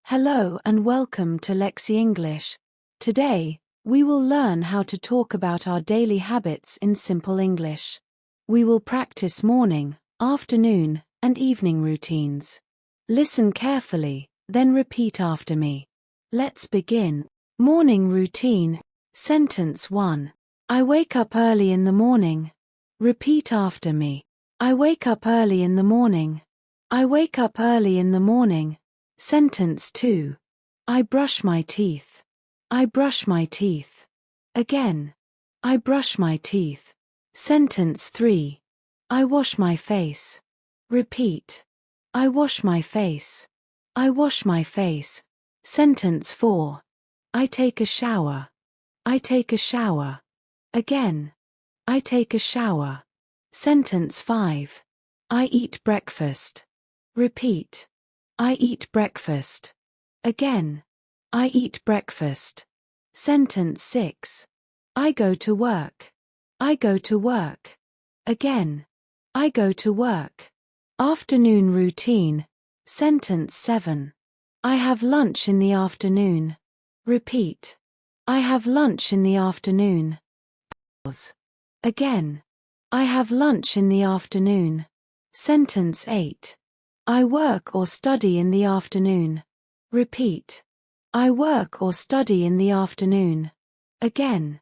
Hello and welcome to Lexi English. Today, we will learn how to talk about our daily habits in simple English. We will practice morning, afternoon, and evening routines. Listen carefully, then repeat after me. Let's begin. Morning routine. Sentence 1. I wake up early in the morning. Repeat after me. I wake up early in the morning. I wake up early in the morning. Sentence 2. I brush my teeth. I brush my teeth. Again. I brush my teeth. Sentence 3. I wash my face. Repeat. I wash my face. I wash my face. Sentence 4. I take a shower. I take a shower. Again. I take a shower. Sentence 5. I eat breakfast. Repeat. I eat breakfast. Again. I eat breakfast. Sentence 6. I go to work. I go to work. Again. I go to work. Afternoon routine. Sentence 7. I have lunch in the afternoon. Repeat. I have lunch in the afternoon. Pause. Again. I have lunch in the afternoon. Sentence 8. I work or study in the afternoon. Repeat. I work or study in the afternoon. Again.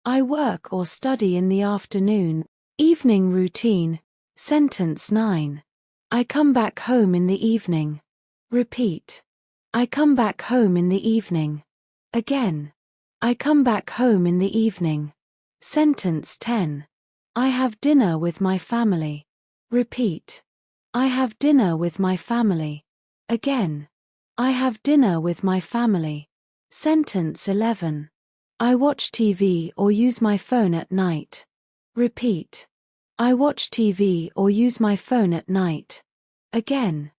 I work or study in the afternoon. Evening routine. Sentence 9. I come back home in the evening. Repeat. I come back home in the evening. Again. I come back home in the evening. Sentence 10. I have dinner with my family. Repeat. I have dinner with my family. Again. I have dinner with my family. Sentence 11. I watch TV or use my phone at night. Repeat. I watch TV or use my phone at night. Again.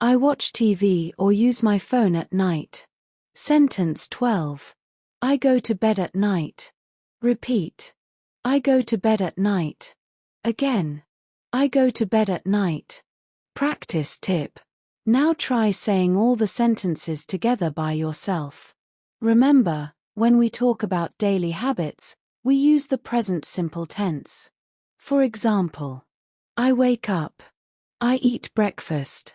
I watch TV or use my phone at night. Sentence 12. I go to bed at night. Repeat. I go to bed at night. Again. I go to bed at night. Practice tip. Now try saying all the sentences together by yourself. Remember, when we talk about daily habits, we use the present simple tense. For example, I wake up. I eat breakfast.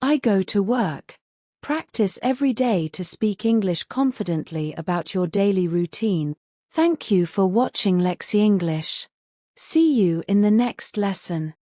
I go to work. Practice every day to speak English confidently about your daily routine. Thank you for watching Lexi English. See you in the next lesson.